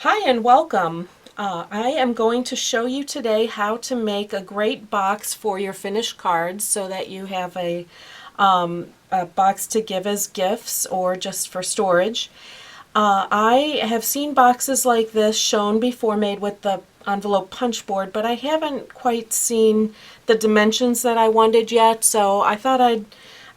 Hi and welcome. I am going to show you today how to make a great box for your finished cards so that you have a box to give as gifts or just for storage. I have seen boxes like this shown before made with the envelope punch board, but I haven't quite seen the dimensions that I wanted yet, so I thought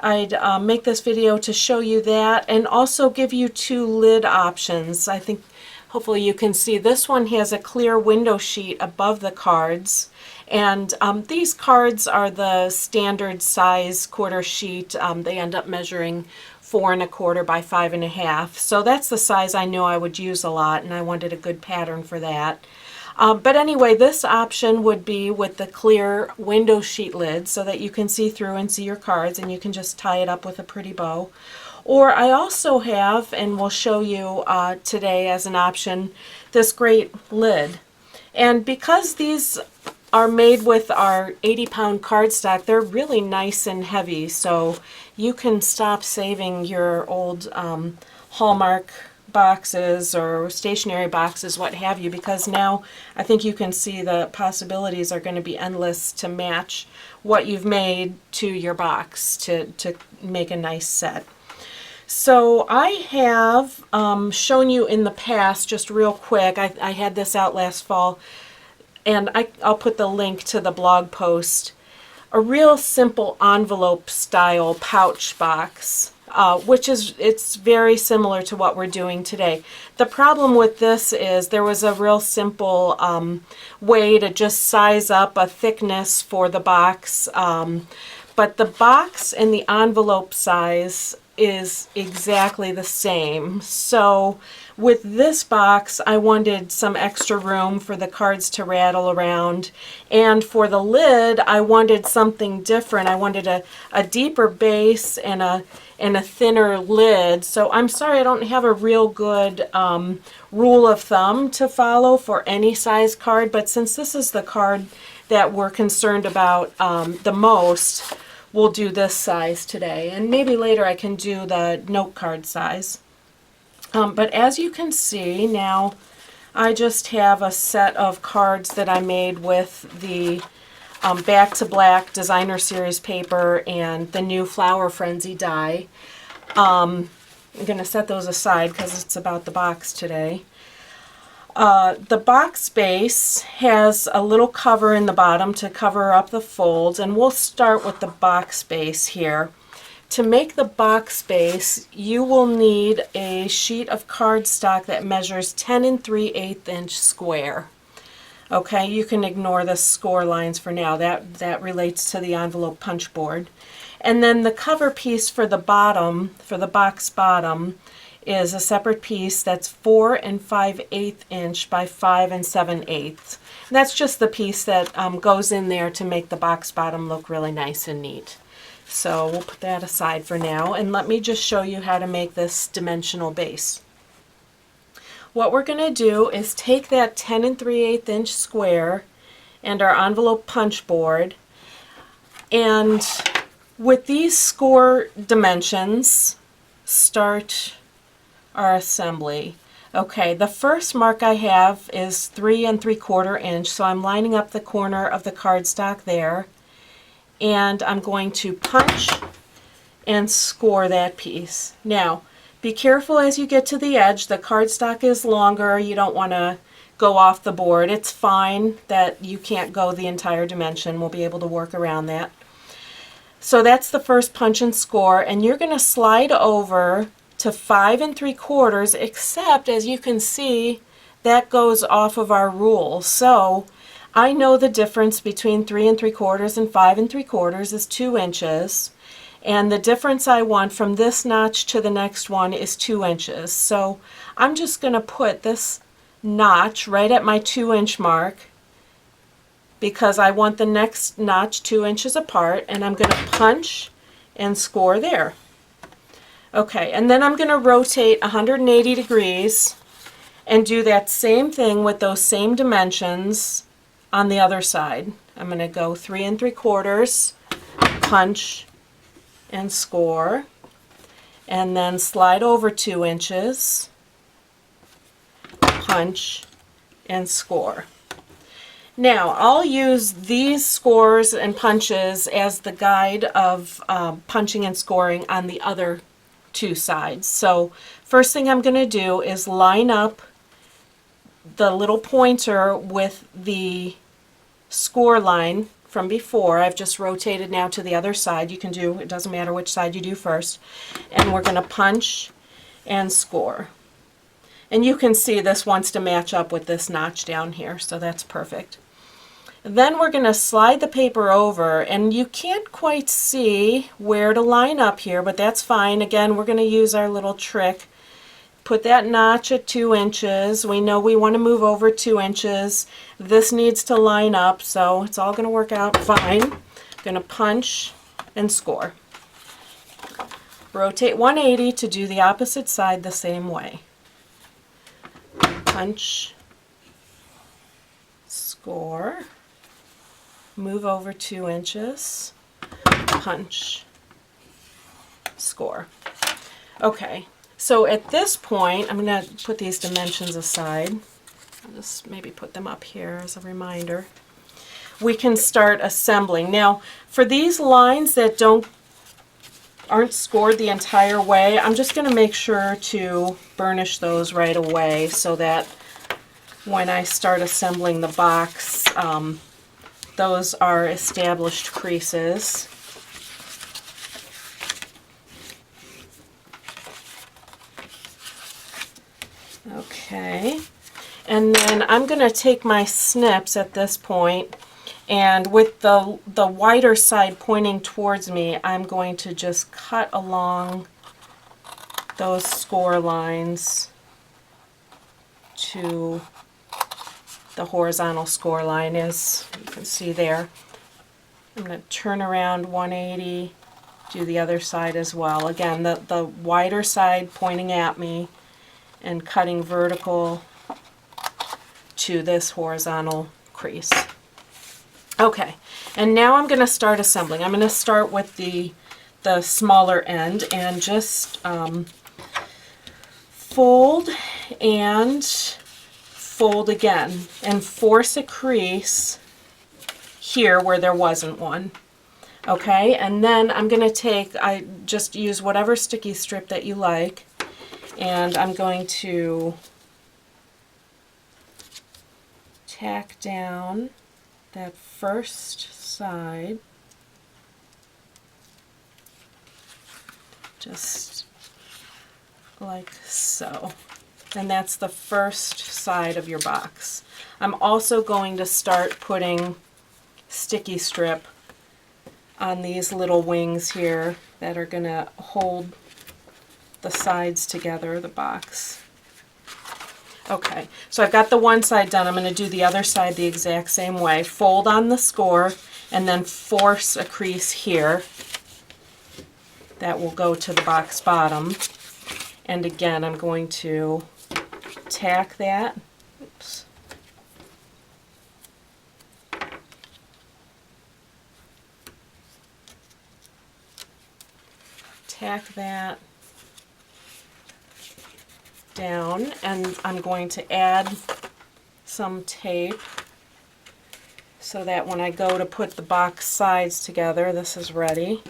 I'd make this video to show you that and also give you two lid options. I think hopefully you can see this one has a clear window sheet above the cards, and these cards are the standard size quarter sheet. They end up measuring 4 1/4 by 5 1/2, so that's the size I knew I would use a lot, and I wanted a good pattern for that. But anyway, this option would be with the clear window sheet lid so that you can see through and see your cards, and you can just tie it up with a pretty bow. Or I also have, and will show you today as an option, this great lid. And because these are made with our 80-pound cardstock, they're really nice and heavy, so you can stop saving your old Hallmark boxes or stationery boxes, what have you, because now I think you can see the possibilities are going to be endless to match what you've made to your box to make a nice set. So I have shown you in the past, just real quick, I had this out last fall, and I'll put the link to the blog post, a real simple envelope style pouch box, it's very similar to what we're doing today. The problem with this is there was a real simple way to just size up a thickness for the box, but the box and the envelope size is exactly the same. So with this box, I wanted some extra room for the cards to rattle around, and for the lid I wanted something different. I wanted a deeper base and a thinner lid. So I'm sorry I don't have a real good rule of thumb to follow for any size card, but since this is the card that we're concerned about the most, we'll do this size today, and maybe later I can do the note card size. But as you can see now, I just have a set of cards that I made with the Back to Black Designer Series paper and the new Flower Frenzy die. I'm going to set those aside because it's about the box today. The box base has a little cover in the bottom to cover up the folds, and we'll start with the box base here. To make the box base, you will need a sheet of cardstock that measures 10 3/8 inch square. Okay, you can ignore the score lines for now. That relates to the envelope punch board. And then the cover piece for the bottom, for the box bottom, is a separate piece that's 4 5/8 inch by 5 7/8. That's just the piece that goes in there to make the box bottom look really nice and neat. So we'll put that aside for now, and let me just show you how to make this dimensional base. What we're going to do is take that 10 3/8 inch square and our envelope punch board, and with these score dimensions, start our assembly. Okay, the first mark I have is 3 3/4 inch, so I'm lining up the corner of the cardstock there, and I'm going to punch and score that piece. Now, be careful as you get to the edge. The cardstock is longer. You don't want to go off the board. It's fine that you can't go the entire dimension. We'll be able to work around that. So that's the first punch and score, and you're going to slide over to 5 3/4, except as you can see, that goes off of our rule. So I know the difference between 3 3/4 and 5 3/4 is 2 inches, and the difference I want from this notch to the next one is 2 inches. So I'm just going to put this notch right at my 2 inch mark because I want the next notch 2 inches apart, and I'm going to punch and score there. Okay, and then I'm going to rotate 180 degrees and do that same thing with those same dimensions on the other side. I'm going to go 3 3/4, punch and score, and then slide over 2 inches, punch, and score. Now, I'll use these scores and punches as the guide of punching and scoring on the other two sides. So first thing I'm going to do is line up the little pointer with the score line from before. I've just rotated now to the other side. You can do, it doesn't matter which side you do first. And we're going to punch and score. And you can see this wants to match up with this notch down here, so that's perfect. Then we're going to slide the paper over, and you can't quite see where to line up here, but that's fine. Again, we're going to use our little trick. Put that notch at 2 inches. We know we want to move over 2 inches. This needs to line up, so it's all going to work out fine. I'm going to punch and score. Rotate 180 to do the opposite side the same way. Punch, score, move over 2 inches, punch, score. Okay, so at this point, I'm going to put these dimensions aside. I'll just maybe put them up here as a reminder. We can start assembling. Now, for these lines that aren't scored the entire way, I'm just going to make sure to burnish those right away so that when I start assembling the box, those are established creases. Okay, and then I'm going to take my snips at this point, and with the wider side pointing towards me, I'm going to just cut along those score lines to the horizontal score line, as you can see there. I'm going to turn around 180, do the other side as well. Again, the wider side pointing at me and cutting vertical to this horizontal crease. Okay, and now I'm going to start assembling. I'm going to start with the smaller end and just fold and fold again and force a crease here where there wasn't one. Okay, and then I'm going to I just use whatever sticky strip that you like, and I'm going to tack down that first side, just like so. And that's the first side of your box. I'm also going to start putting sticky strip on these little wings here that are going to hold the sides together of the box. Okay, so I've got the one side done. I'm going to do the other side the exact same way. Fold on the score and then force a crease here that will go to the box bottom. And again, I'm going to tack that. Oops. Tack that down, and I'm going to add some tape so that when I go to put the box sides together, this is ready.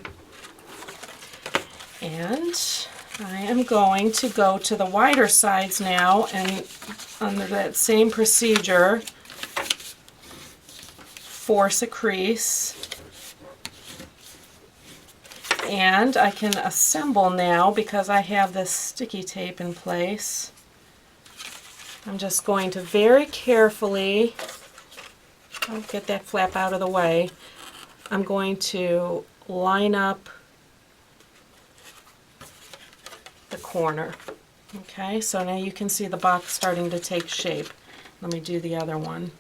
And I am going to go to the wider sides now, and under that same procedure, force a crease. And I can assemble now because I have this sticky tape in place. I'm just going to very carefully, I'll get that flap out of the way, I'm going to line up the corner. Okay, so now you can see the box starting to take shape. Let me do the other one.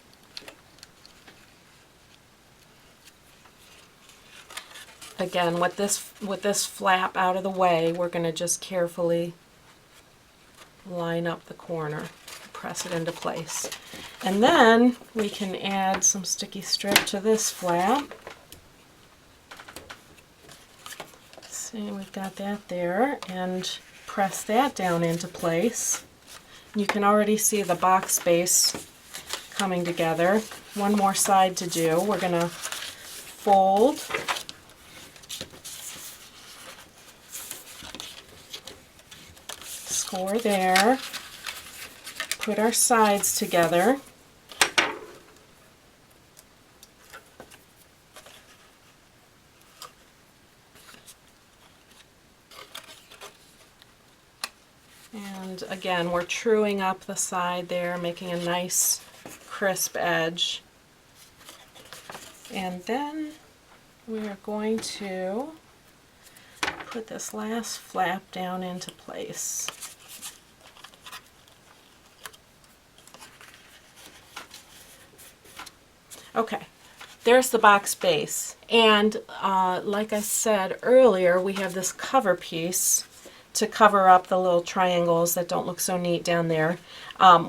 Again, with this flap out of the way, we're going to just carefully line up the corner, press it into place. And then we can add some sticky strip to this flap. See, we've got that there, and press that down into place. You can already see the box base coming together. One more side to do. We're going to fold, score there, put our sides together, and again we're truing up the side there, making a nice crisp edge. And then we are going to put this last flap down into place. Okay, there's the box base. And like I said earlier, we have this cover piece to cover up the little triangles that don't look so neat down there.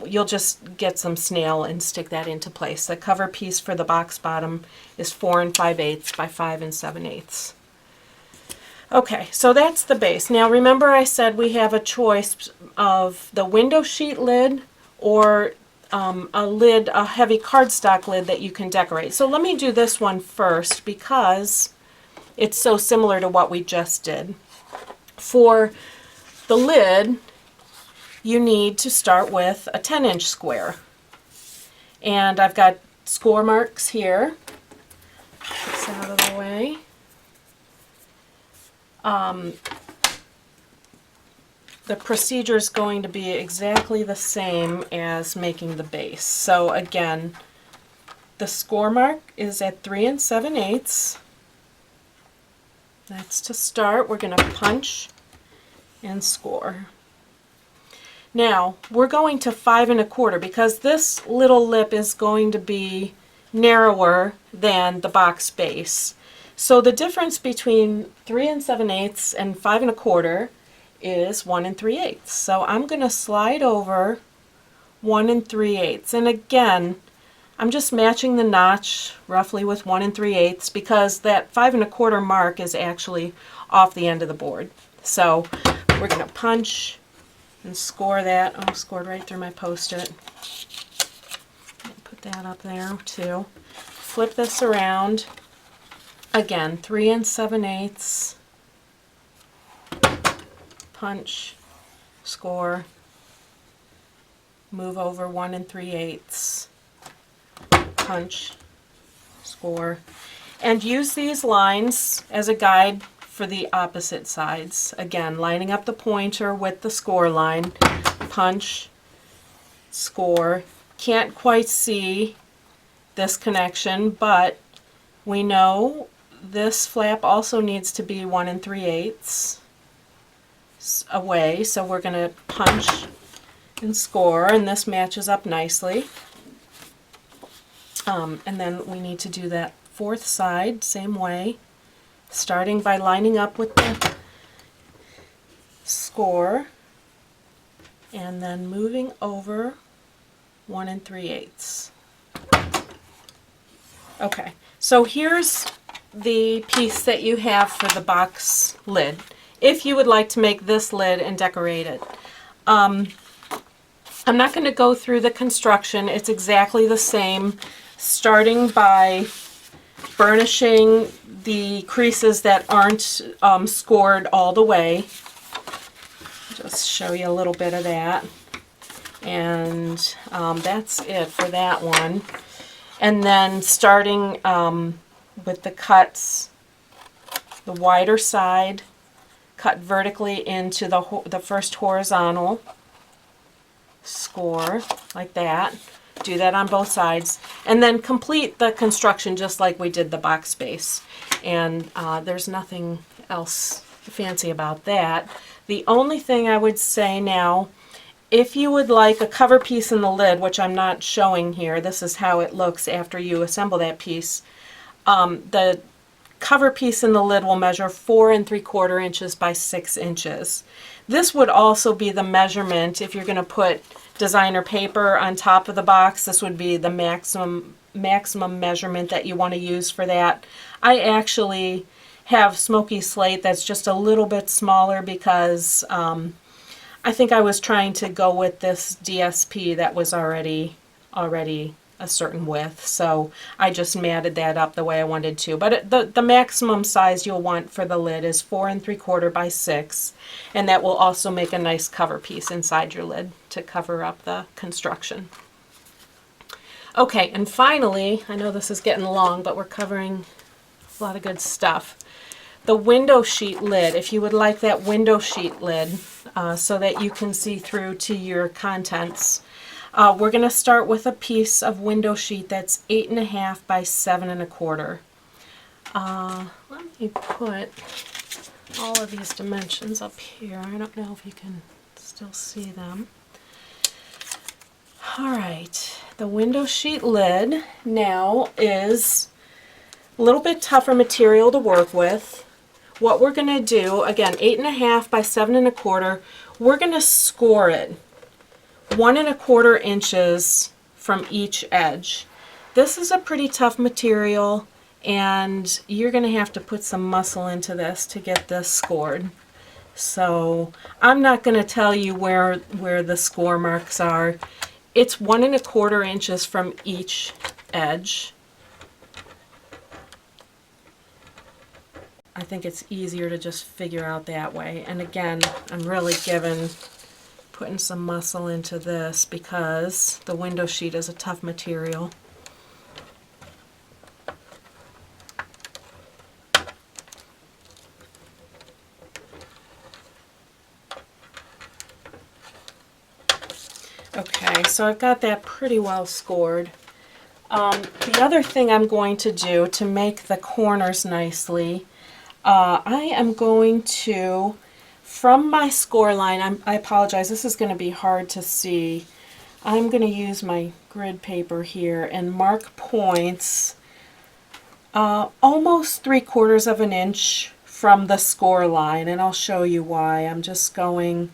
You'll just get some snail and stick that into place. The cover piece for the box bottom is 4 5/8 by 5 7/8. Okay, so that's the base. Now remember I said we have a choice of the window sheet lid or a heavy cardstock lid that you can decorate. So let me do this one first because it's so similar to what we just did. For the lid, you need to start with a 10-inch square. And I've got score marks here. Put this out of the way. The procedure is going to be exactly the same as making the base. So again, the score mark is at 3 7/8. That's to start. We're going to punch and score. Now we're going to 5 1/4 because this little lip is going to be narrower than the box base. So the difference between 3 7/8 and 5 1/4 is 1 3/8. So I'm going to slide over 1 3/8. And again, I'm just matching the notch roughly with 1 3/8 because that 5 1/4 mark is actually off the end of the board. So we're going to punch and score that. Oh, scored right through my post-it. Put that up there too. Flip this around. Again, 3 7/8. Punch, score, move over 1 3/8. Punch, score, and use these lines as a guide for the opposite sides. Again, lining up the pointer with the score line, punch, score. Can't quite see this connection, but we know this flap also needs to be 1 3/8 away, so we're going to punch and score, and this matches up nicely. And then we need to do that fourth side same way, starting by lining up with the score and then moving over 1 3/8. Okay, so here's the piece that you have for the box lid, if you would like to make this lid and decorate it. I'm not going to go through the construction. It's exactly the same, starting by burnishing the creases that aren't scored all the way. Just show you a little bit of that. And that's it for that one. And then starting with the cuts, the wider side, cut vertically into the first horizontal, score like that. Do that on both sides, and then complete the construction just like we did the box base. And there's nothing else fancy about that. The only thing I would say now, if you would like a cover piece in the lid, which I'm not showing here, this is how it looks after you assemble that piece. The cover piece in the lid will measure 4 3/4 inches by 6 inches. This would also be the measurement if you're going to put designer paper on top of the box. This would be the maximum measurement that you want to use for that. I actually have smoky slate that's just a little bit smaller because I think I was trying to go with this DSP that was already a certain width, so I just matted that up the way I wanted to. But the maximum size you'll want for the lid is 4 3/4 by 6, and that will also make a nice cover piece inside your lid to cover up the construction. Okay, and finally, I know this is getting long, but we're covering a lot of good stuff. The window sheet lid, if you would like that window sheet lid so that you can see through to your contents, we're going to start with a piece of window sheet that's 8.5 by 7 1/4. Let me put all of these dimensions up here. I don't know if you can still see them. Alright, the window sheet lid now is a little bit tougher material to work with. What we're going to do, again, 8.5 by 7 1/4, we're going to score it 1 1/4 inches from each edge. This is a pretty tough material, and you're going to have to put some muscle into this to get this scored. So I'm not going to tell you where the score marks are. It's 1 1/4 inches from each edge. I think it's easier to just figure out that way. And again, I'm really putting some muscle into this because the window sheet is a tough material. Okay, so I've got that pretty well scored. The other thing I'm going to do to make the corners nicely, I am going to, from my score line, I apologize, this is going to be hard to see. I'm going to use my grid paper here and mark points almost 3/4 of an inch from the score line, and I'll show you why. I'm just going,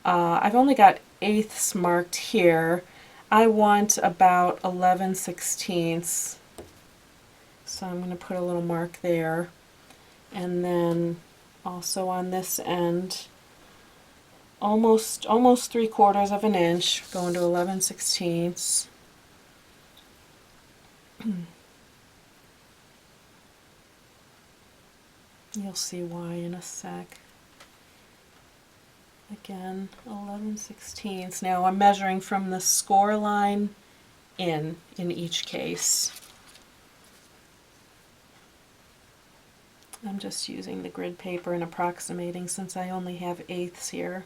I've only got eighths marked here. I want about 11/16, so I'm going to put a little mark there. And then also on this end, almost 3/4 of an inch, going to 11/16. You'll see why in a sec. Again, 11/16. Now I'm measuring from the score line in each case. I'm just using the grid paper and approximating since I only have eighths here.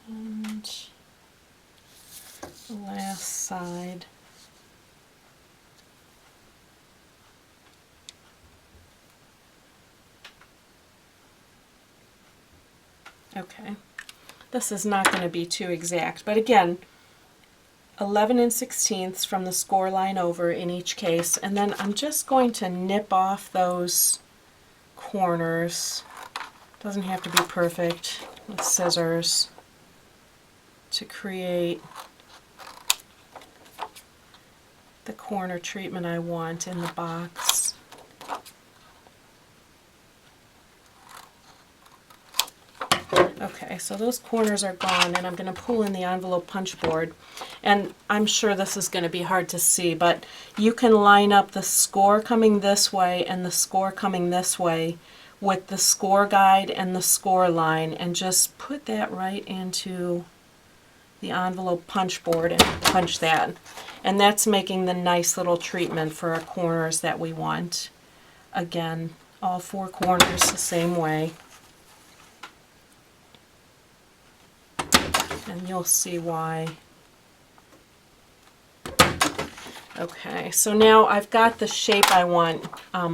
And the last side. Okay, this is not going to be too exact, but again, 11/16 from the score line over in each case, and then I'm just going to nip off those corners. Doesn't have to be perfect, with scissors to create the corner treatment I want in the box. Okay, so those corners are gone, and I'm going to pull in the envelope punch board. And I'm sure this is going to be hard to see, but you can line up the score coming this way and the score coming this way with the score guide and the score line, and just put that right into the envelope punch board and punch that. And that's making the nice little treatment for our corners that we want. Again, all four corners the same way. And you'll see why. Okay, so now I've got the shape I want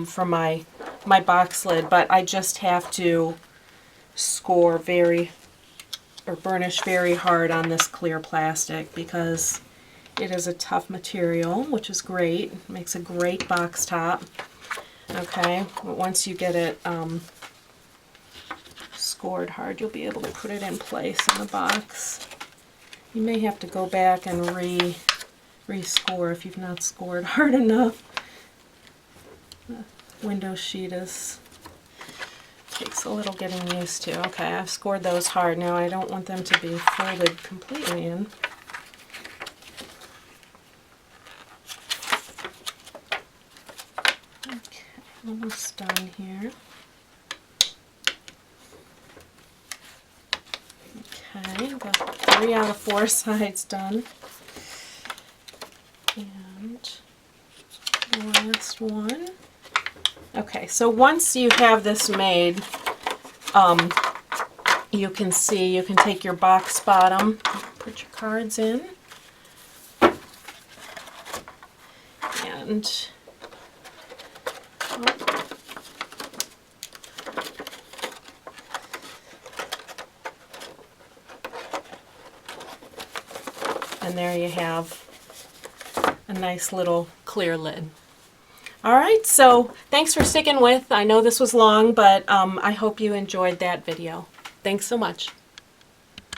for my box lid, but I just have to score burnish very hard on this clear plastic because it is a tough material, which is great. It makes a great box top. Okay, but once you get it scored hard, you'll be able to put it in place in the box. You may have to go back and re-score if you've not scored hard enough. The window sheet is Takes a little getting used to. Okay, I've scored those hard. Now I don't want them to be folded completely in. Okay, almost done here. Okay, got 3 out of 4 sides done. And the last one. Okay, so once you have this made, you can see, you can take your box bottom, put your cards in, and there you have a nice little clear lid. All right, so thanks for sticking with. I know this was long, but I hope you enjoyed that video. Thanks so much.